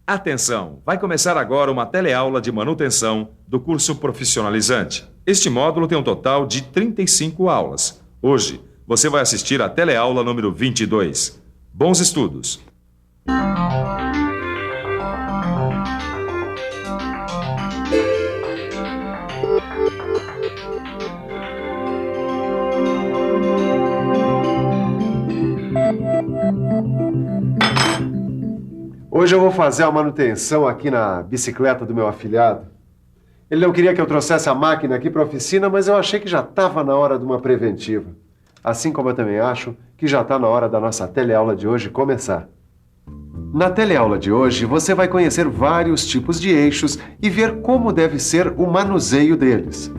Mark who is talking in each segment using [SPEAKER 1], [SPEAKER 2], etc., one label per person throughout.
[SPEAKER 1] Atenção! Vai começar agora uma teleaula de manutenção do curso profissionalizante. Este módulo tem um total de 35 aulas. Hoje, você vai assistir à teleaula número 22. Bons estudos!
[SPEAKER 2] Hoje eu vou fazer a manutenção aqui na bicicleta do meu afilhado. Ele não queria que eu trouxesse a máquina aqui para a oficina, mas eu achei que já estava na hora de uma preventiva. Assim como eu também acho que já está na hora da nossa teleaula de hoje começar. Na teleaula de hoje, você vai conhecer vários tipos de eixos e ver como deve ser o manuseio deles.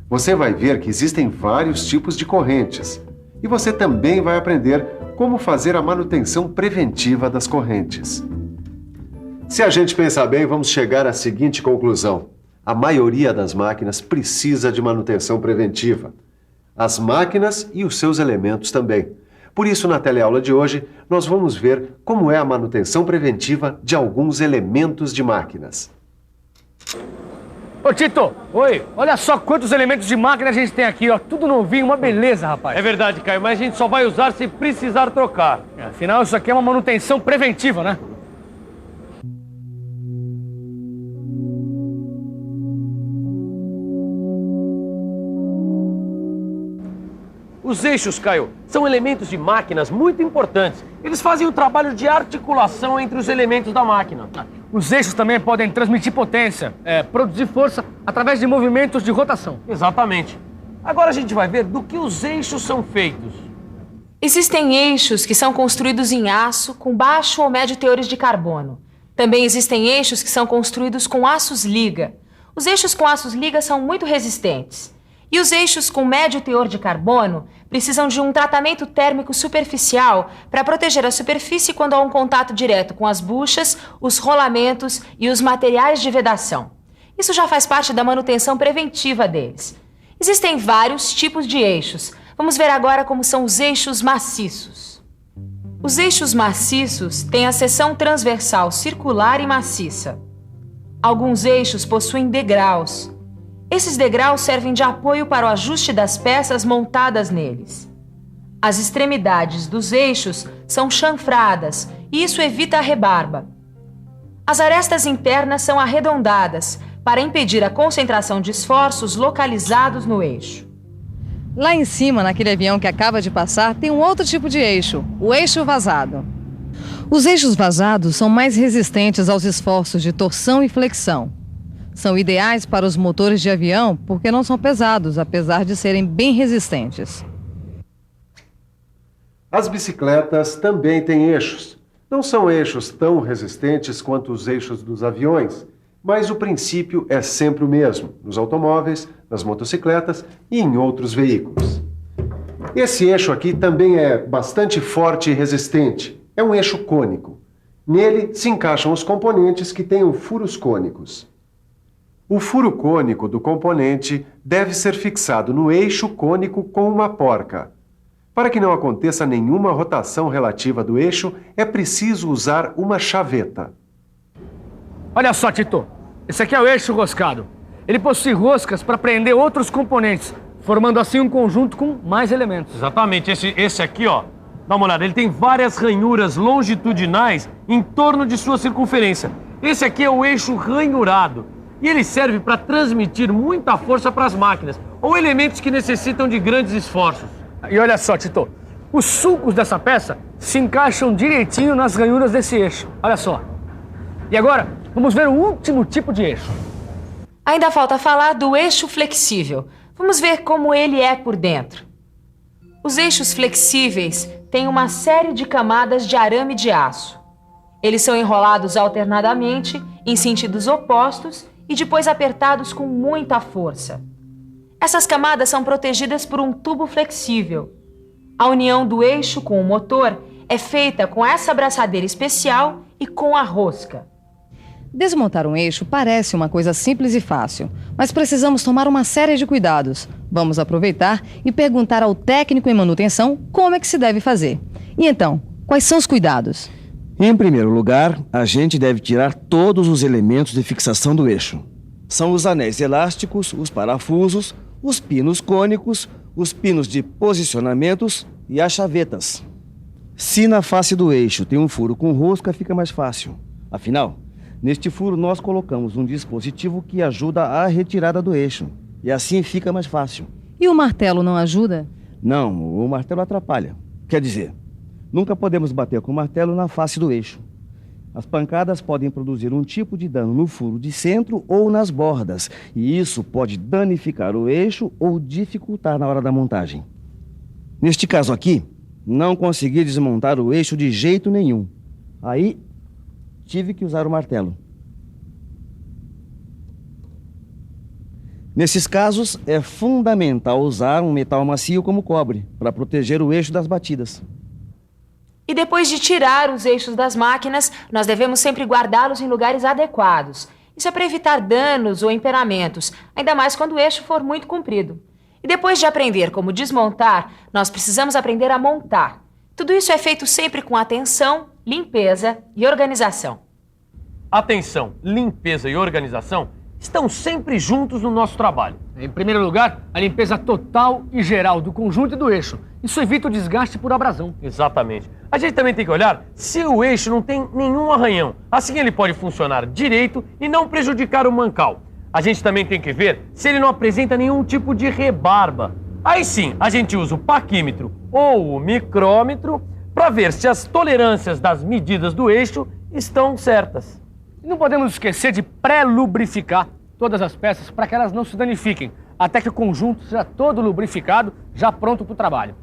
[SPEAKER 2] Você vai ver que existem vários tipos de correntes. E você também vai aprender como fazer a manutenção preventiva das correntes. Se a gente pensar bem, vamos chegar à seguinte conclusão. A maioria das máquinas precisa de manutenção preventiva. As máquinas e os seus elementos também. Por isso, na teleaula de hoje, nós vamos ver como é a manutenção preventiva de alguns elementos de máquinas.
[SPEAKER 3] Ô Tito, oi, olha só quantos elementos de máquina a gente tem aqui, ó. Tudo novinho, uma beleza, rapaz.
[SPEAKER 4] É verdade, Caio, mas a gente só vai usar se precisar trocar.
[SPEAKER 3] Afinal, isso aqui é uma manutenção preventiva, né?
[SPEAKER 4] Os eixos, Caio, são elementos de máquinas muito importantes. Eles fazem o trabalho de articulação entre os elementos da máquina.
[SPEAKER 3] Os eixos também podem transmitir potência, produzir força através de movimentos de rotação.
[SPEAKER 4] Exatamente. Agora a gente vai ver do que os eixos são feitos.
[SPEAKER 5] Existem eixos que são construídos em aço com baixo ou médio teores de carbono. Também existem eixos que são construídos com aços liga. Os eixos com aços liga são muito resistentes. E os eixos com médio teor de carbono precisam de um tratamento térmico superficial para proteger a superfície quando há um contato direto com as buchas, os rolamentos e os materiais de vedação. Isso já faz parte da manutenção preventiva deles. Existem vários tipos de eixos. Vamos ver agora como são os eixos maciços. Os eixos maciços têm a seção transversal circular e maciça. Alguns eixos possuem degraus. Esses degraus servem de apoio para o ajuste das peças montadas neles. As extremidades dos eixos são chanfradas e isso evita a rebarba. As arestas internas são arredondadas para impedir a concentração de esforços localizados no eixo.
[SPEAKER 6] Lá em cima, naquele avião que acaba de passar, tem um outro tipo de eixo, o eixo vazado. Os eixos vazados são mais resistentes aos esforços de torção e flexão. São ideais para os motores de avião porque não são pesados, apesar de serem bem resistentes.
[SPEAKER 2] As bicicletas também têm eixos. Não são eixos tão resistentes quanto os eixos dos aviões, mas o princípio é sempre o mesmo, nos automóveis, nas motocicletas e em outros veículos. Esse eixo aqui também é bastante forte e resistente. É um eixo cônico. Nele se encaixam os componentes que têm furos cônicos. O furo cônico do componente deve ser fixado no eixo cônico com uma porca. Para que não aconteça nenhuma rotação relativa do eixo, é preciso usar uma chaveta.
[SPEAKER 3] Olha só, Tito. Esse aqui é o eixo roscado. Ele possui roscas para prender outros componentes, formando assim um conjunto com mais elementos.
[SPEAKER 4] Exatamente. Esse aqui, ó, dá uma olhada, ele tem várias ranhuras longitudinais em torno de sua circunferência. Esse aqui é o eixo ranhurado. E ele serve para transmitir muita força para as máquinas, ou elementos que necessitam de grandes esforços.
[SPEAKER 3] E olha só, Tito, os sulcos dessa peça se encaixam direitinho nas ranhuras desse eixo. Olha só. E agora, vamos ver o último tipo de eixo.
[SPEAKER 5] Ainda falta falar do eixo flexível. Vamos ver como ele é por dentro. Os eixos flexíveis têm uma série de camadas de arame de aço. Eles são enrolados alternadamente, em sentidos opostos, e depois apertados com muita força. Essas camadas são protegidas por um tubo flexível. A união do eixo com o motor é feita com essa abraçadeira especial e com a rosca.
[SPEAKER 6] Desmontar um eixo parece uma coisa simples e fácil, mas precisamos tomar uma série de cuidados. Vamos aproveitar e perguntar ao técnico em manutenção como é que se deve fazer. E então, quais são os cuidados?
[SPEAKER 7] Em primeiro lugar, a gente deve tirar todos os elementos de fixação do eixo. São os anéis elásticos, os parafusos, os pinos cônicos, os pinos de posicionamentos e as chavetas. Se na face do eixo tem um furo com rosca, fica mais fácil. Afinal, neste furo nós colocamos um dispositivo que ajuda a retirada do eixo. E assim fica mais fácil.
[SPEAKER 6] E o martelo não ajuda?
[SPEAKER 7] Não, o martelo atrapalha. Quer dizer, nunca podemos bater com o martelo na face do eixo. As pancadas podem produzir um tipo de dano no furo de centro ou nas bordas, e isso pode danificar o eixo ou dificultar na hora da montagem. Neste caso aqui, não consegui desmontar o eixo de jeito nenhum. Aí, tive que usar o martelo. Nesses casos, é fundamental usar um metal macio como cobre, para proteger o eixo das batidas.
[SPEAKER 5] E depois de tirar os eixos das máquinas, nós devemos sempre guardá-los em lugares adequados. Isso é para evitar danos ou empenamentos, ainda mais quando o eixo for muito comprido. E depois de aprender como desmontar, nós precisamos aprender a montar. Tudo isso é feito sempre com atenção, limpeza e organização.
[SPEAKER 4] Atenção, limpeza e organização estão sempre juntos no nosso trabalho.
[SPEAKER 3] Em primeiro lugar, a limpeza total e geral do conjunto e do eixo. Isso evita o desgaste por abrasão.
[SPEAKER 4] Exatamente. A gente também tem que olhar se o eixo não tem nenhum arranhão. Assim ele pode funcionar direito e não prejudicar o mancal. A gente também tem que ver se ele não apresenta nenhum tipo de rebarba. Aí sim, a gente usa o paquímetro ou o micrômetro para ver se as tolerâncias das medidas do eixo estão certas.
[SPEAKER 3] E não podemos esquecer de pré-lubrificar todas as peças para que elas não se danifiquem, até que o conjunto seja todo lubrificado, já pronto para o trabalho.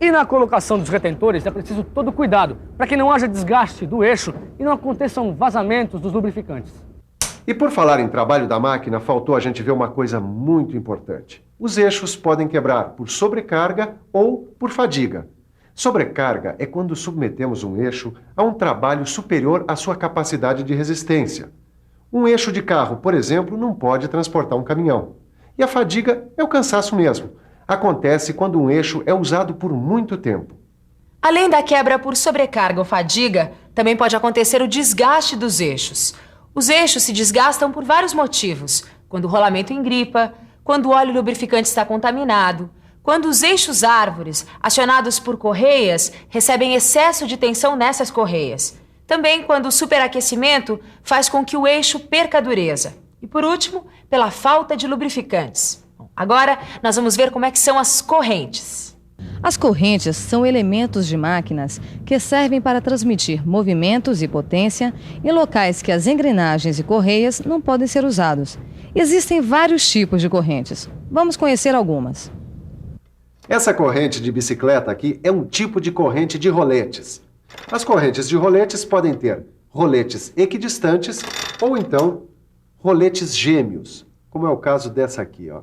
[SPEAKER 3] E na colocação dos retentores é preciso todo cuidado, para que não haja desgaste do eixo e não aconteçam vazamentos dos lubrificantes.
[SPEAKER 2] E por falar em trabalho da máquina, faltou a gente ver uma coisa muito importante. Os eixos podem quebrar por sobrecarga ou por fadiga. Sobrecarga é quando submetemos um eixo a um trabalho superior à sua capacidade de resistência. Um eixo de carro, por exemplo, não pode transportar um caminhão. E a fadiga é o cansaço mesmo. Acontece quando um eixo é usado por muito tempo.
[SPEAKER 5] Além da quebra por sobrecarga ou fadiga, também pode acontecer o desgaste dos eixos. Os eixos se desgastam por vários motivos. Quando o rolamento engripa, quando o óleo lubrificante está contaminado, quando os eixos árvores, acionados por correias, recebem excesso de tensão nessas correias. Também quando o superaquecimento faz com que o eixo perca a dureza. E por último, pela falta de lubrificantes. Agora, nós vamos ver como é que são as correntes.
[SPEAKER 6] As correntes são elementos de máquinas que servem para transmitir movimentos e potência em locais que as engrenagens e correias não podem ser usados. Existem vários tipos de correntes. Vamos conhecer algumas.
[SPEAKER 2] Essa corrente de bicicleta aqui é um tipo de corrente de roletes. As correntes de roletes podem ter roletes equidistantes ou então roletes gêmeos, como é o caso dessa aqui, ó.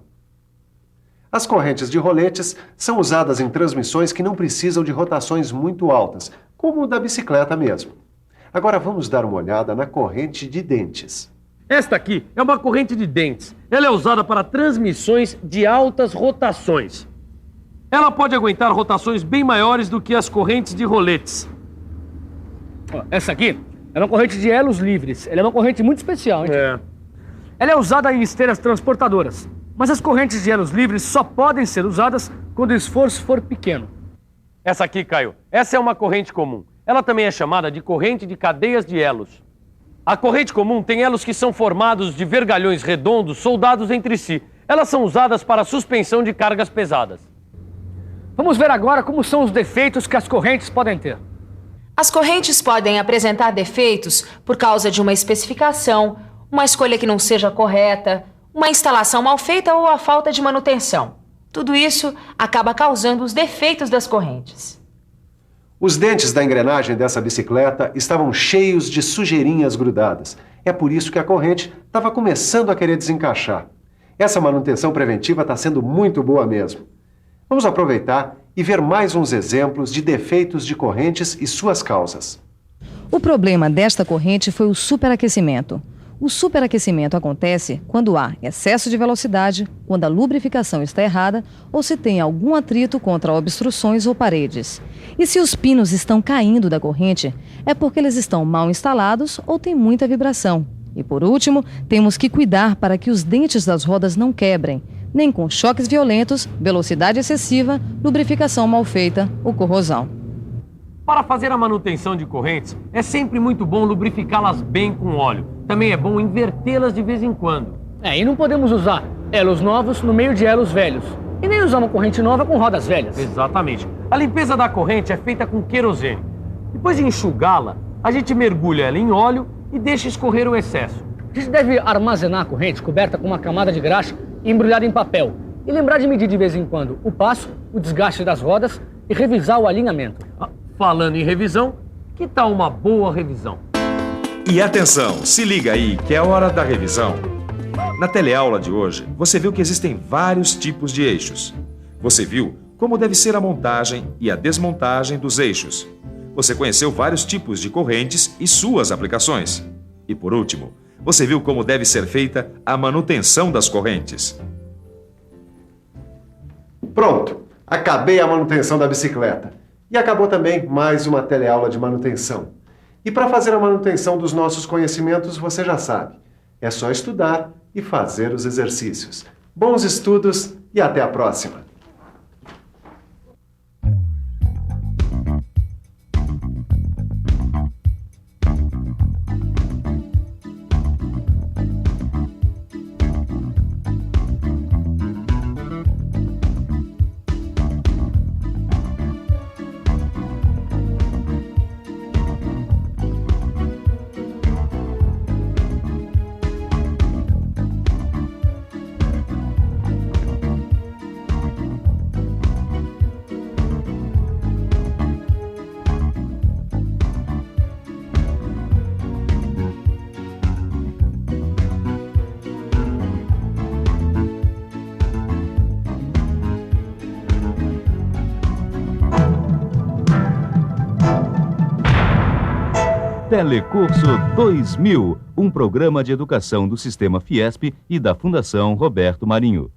[SPEAKER 2] As correntes de roletes são usadas em transmissões que não precisam de rotações muito altas, como o da bicicleta mesmo. Agora vamos dar uma olhada na corrente de dentes.
[SPEAKER 4] Esta aqui é uma corrente de dentes. Ela é usada para transmissões de altas rotações. Ela pode aguentar rotações bem maiores do que as correntes de roletes.
[SPEAKER 3] Essa aqui é uma corrente de elos livres. Ela é uma corrente muito especial, hein? Ela é usada em esteiras transportadoras. Mas as correntes de elos livres só podem ser usadas quando o esforço for pequeno.
[SPEAKER 4] Essa aqui, Caio, essa é uma corrente comum. Ela também é chamada de corrente de cadeias de elos. A corrente comum tem elos que são formados de vergalhões redondos soldados entre si. Elas são usadas para a suspensão de cargas pesadas.
[SPEAKER 3] Vamos ver agora como são os defeitos que as correntes podem ter.
[SPEAKER 5] As correntes podem apresentar defeitos por causa de uma especificação, uma escolha que não seja correta, uma instalação mal feita ou a falta de manutenção. Tudo isso acaba causando os defeitos das correntes.
[SPEAKER 2] Os dentes da engrenagem dessa bicicleta estavam cheios de sujeirinhas grudadas. É por isso que a corrente estava começando a querer desencaixar. Essa manutenção preventiva está sendo muito boa mesmo. Vamos aproveitar e ver mais uns exemplos de defeitos de correntes e suas causas.
[SPEAKER 6] O problema desta corrente foi o superaquecimento. O superaquecimento acontece quando há excesso de velocidade, quando a lubrificação está errada ou se tem algum atrito contra obstruções ou paredes. E se os pinos estão caindo da corrente, é porque eles estão mal instalados ou tem muita vibração. E por último, temos que cuidar para que os dentes das rodas não quebrem, nem com choques violentos, velocidade excessiva, lubrificação mal feita ou corrosão.
[SPEAKER 4] Para fazer a manutenção de correntes, é sempre muito bom lubrificá-las bem com óleo. Também é bom invertê-las de vez em quando.
[SPEAKER 3] E não podemos usar elos novos no meio de elos velhos. E nem usar uma corrente nova com rodas velhas.
[SPEAKER 4] Exatamente. A limpeza da corrente é feita com querosene. Depois de enxugá-la, a gente mergulha ela em óleo e deixa escorrer o excesso.
[SPEAKER 3] A gente deve armazenar a corrente coberta com uma camada de graxa e embrulhada em papel. E lembrar de medir de vez em quando o passo, o desgaste das rodas e revisar o alinhamento.
[SPEAKER 4] Falando em revisão, que tal uma boa revisão?
[SPEAKER 1] E atenção, se liga aí que é hora da revisão. Na teleaula de hoje, você viu que existem vários tipos de eixos. Você viu como deve ser a montagem e a desmontagem dos eixos. Você conheceu vários tipos de correntes e suas aplicações. E por último, você viu como deve ser feita a manutenção das correntes.
[SPEAKER 2] Pronto, acabei a manutenção da bicicleta. E acabou também mais uma teleaula de manutenção. E para fazer a manutenção dos nossos conhecimentos, você já sabe. É só estudar e fazer os exercícios. Bons estudos e até a próxima!
[SPEAKER 8] Telecurso 2000, um programa de educação do Sistema Fiesp e da Fundação Roberto Marinho.